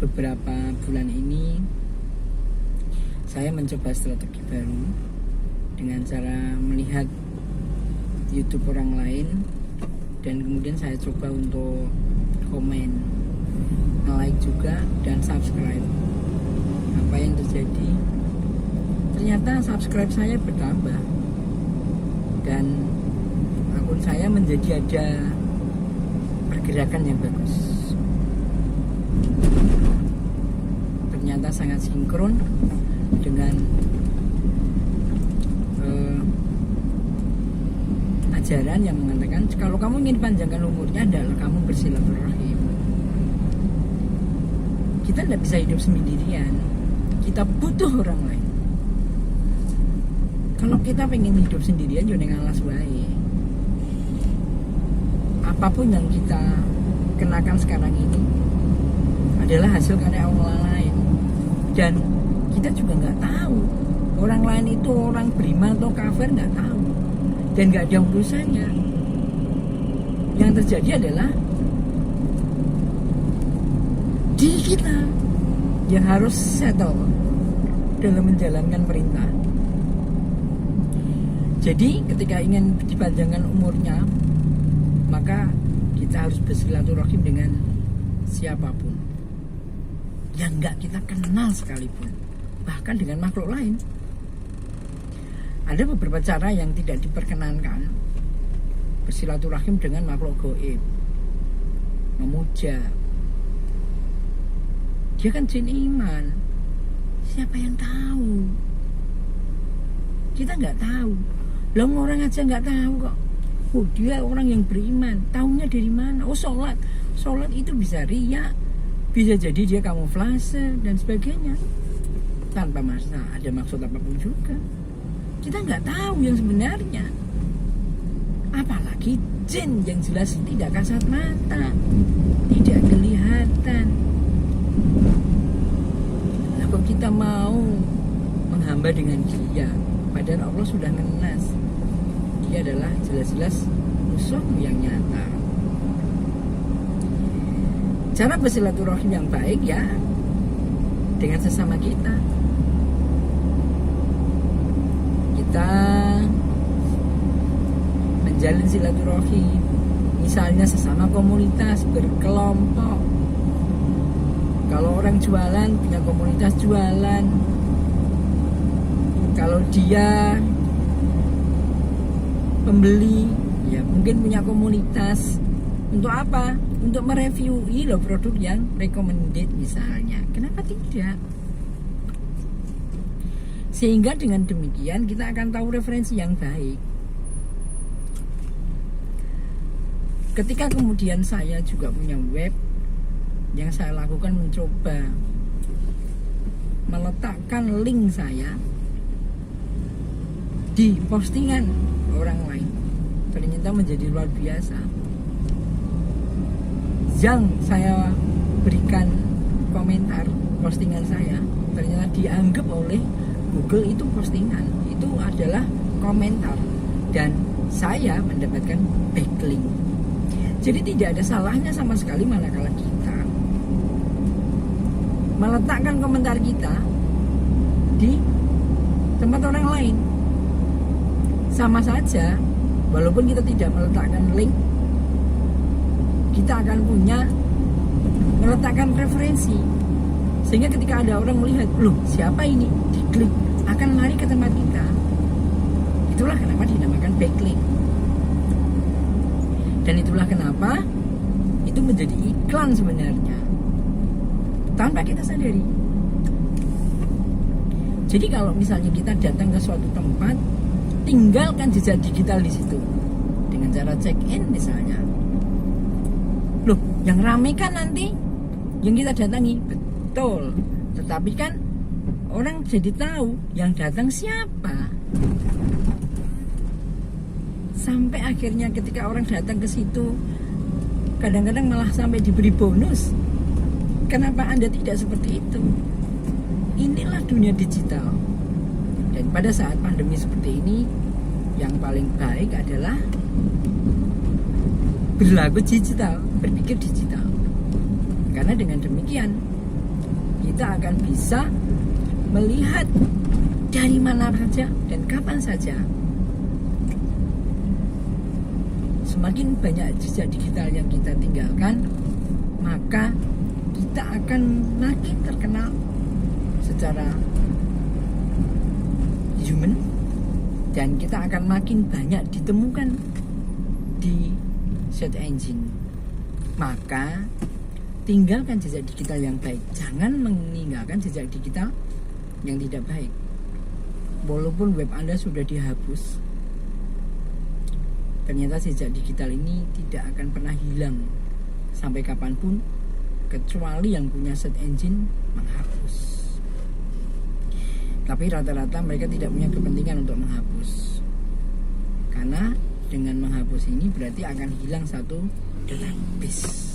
beberapa bulan ini saya mencoba strategi baru dengan cara melihat YouTube orang lain, dan kemudian saya coba untuk komen, like juga, dan subscribe. Apa yang terjadi? Ternyata subscribe saya bertambah dan akun saya menjadi ada pergerakan yang bagus. Ternyata sangat sinkron dengan ajaran yang mengatakan kalau kamu ingin panjangkan umurnya adalah kamu bersilaturahim. Kita tidak bisa hidup sendirian, kita butuh orang lain. Kalau kita pengen hidup sendirian jangan ngalas wae. Apapun yang kita kenakan sekarang ini adalah hasil karya orang lain, dan kita juga nggak tahu orang lain itu orang beriman atau kafir, nggak tahu, dan nggak ada urusannya. Yang terjadi adalah diri kita yang harus settle dalam menjalankan perintah. Jadi ketika ingin dipanjangkan umurnya, maka kita harus bersilaturahim dengan siapapun yang nggak kita kenal sekalipun, bahkan dengan makhluk lain. Ada beberapa cara yang tidak diperkenankan bersilaturahim dengan makhluk gaib, memuja. Dia kan jin iman, siapa yang tahu? Kita nggak tahu. Lah orang aja nggak tahu kok. Oh, dia orang yang beriman, tahunya dari mana? Oh, sholat itu bisa riya, bisa jadi dia kamuflase dan sebagainya, tanpa ada maksud apapun juga. Kita nggak tahu yang sebenarnya. Apalagi jin yang jelas tidak kasat mata, tidak kelihatan. Nah, kok kita mau menghamba dengan dia, padahal Allah sudah ngenas. Dia adalah jelas-jelas musuh yang nyata. Cara bersilaturahim yang baik ya dengan sesama kita. Kita menjalin silaturahim, misalnya sesama komunitas, berkelompok. Kalau orang jualan punya komunitas jualan. Kalau dia pembeli, ya mungkin punya komunitas. Untuk apa? Untuk mereview loh produk yang recommended misalnya. Kenapa tidak? Sehingga dengan demikian kita akan tahu referensi yang baik. Ketika kemudian saya juga punya web, yang saya lakukan mencoba meletakkan link saya di postingan orang lain, ternyata menjadi luar biasa. Yang saya berikan komentar postingan saya ternyata dianggap oleh Google itu postingan, itu adalah komentar, dan saya mendapatkan backlink. Jadi tidak ada salahnya sama sekali manakala kita meletakkan komentar kita di tempat orang lain. Sama saja, walaupun kita tidak meletakkan link, kita akan meletakkan referensi. Sehingga ketika ada orang melihat, loh siapa ini? Diklik, akan lari ke tempat kita. Itulah kenapa dinamakan backlink. Dan itulah kenapa itu menjadi iklan sebenarnya, tanpa kita sadari. Jadi kalau misalnya kita datang ke suatu tempat, tinggalkan jejak digital di situ dengan cara check in misalnya. Loh, yang rame kan nanti yang kita datangi, betul. Tetapi kan orang jadi tahu yang datang siapa. Sampai akhirnya ketika orang datang ke situ, kadang-kadang malah sampai diberi bonus. Kenapa Anda tidak seperti itu? Inilah dunia digital. Dan pada saat pandemi seperti ini, yang paling baik adalah berlaku digital, berpikir digital. Karena dengan demikian kita akan bisa melihat dari mana saja dan kapan saja. Semakin banyak jejak digital yang kita tinggalkan, maka kita akan makin terkenal secara human, dan kita akan makin banyak ditemukan di search engine. Maka tinggalkan jejak digital yang baik, jangan meninggalkan jejak digital yang tidak baik. Walaupun web Anda sudah dihapus, ternyata jejak digital ini tidak akan pernah hilang sampai kapanpun, kecuali yang punya search engine menghapus. Tapi rata-rata mereka tidak punya kepentingan untuk menghapus, karena dengan menghapus ini berarti akan hilang satu database.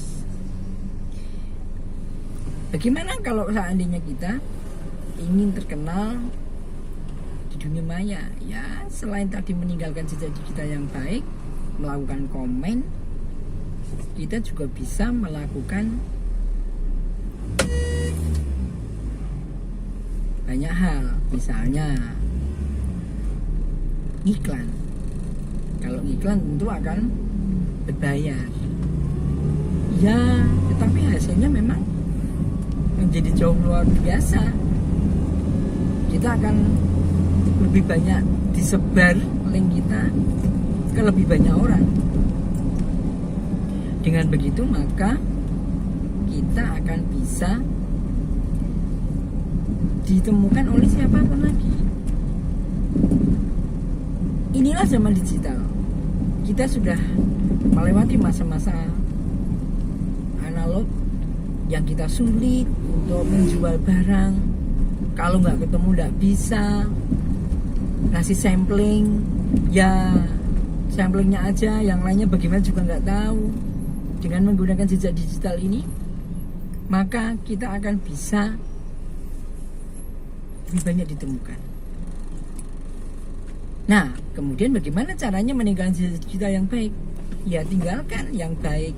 Bagaimana kalau seandainya kita ingin terkenal di dunia maya? Ya, selain tadi meninggalkan jejak digital yang baik, melakukan komen, kita juga bisa melakukan banyak hal. Misalnya iklan. Kalau iklan tentu akan berbayar, ya, tetapi hasilnya memang menjadi jauh luar biasa. Kita akan lebih banyak disebar link kita ke lebih banyak orang. Dengan begitu maka kita akan bisa ditemukan oleh siapapun lagi. Inilah zaman digital. Kita sudah melewati masa-masa analog yang kita sulit untuk menjual barang. Kalau nggak ketemu nggak bisa. Ngasih sampling, ya samplingnya aja, yang lainnya bagaimana juga nggak tahu. Dengan menggunakan jejak digital ini, maka kita akan bisa lebih banyak ditemukan. Nah, kemudian bagaimana caranya meninggalkan jejak digital yang baik? Ya, tinggalkan yang baik,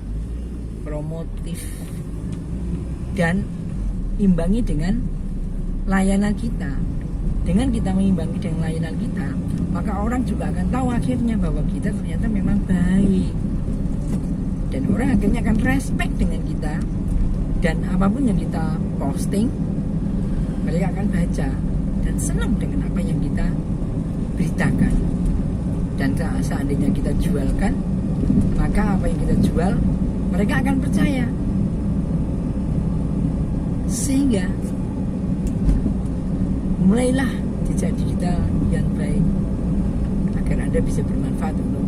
promotif, dan imbangi dengan layanan kita. Dengan kita mengimbangi dengan layanan kita, maka orang juga akan tahu akhirnya bahwa kita ternyata memang baik. Dan orang akhirnya akan respect dengan kita. Dan apapun yang kita posting, mereka akan baca dan senang dengan apa yang kita beritakan. Dan seandainya kita jualkan, maka apa yang kita jual mereka akan percaya. Sehingga mulailah jejak digital yang baik agar Anda bisa bermanfaat untuk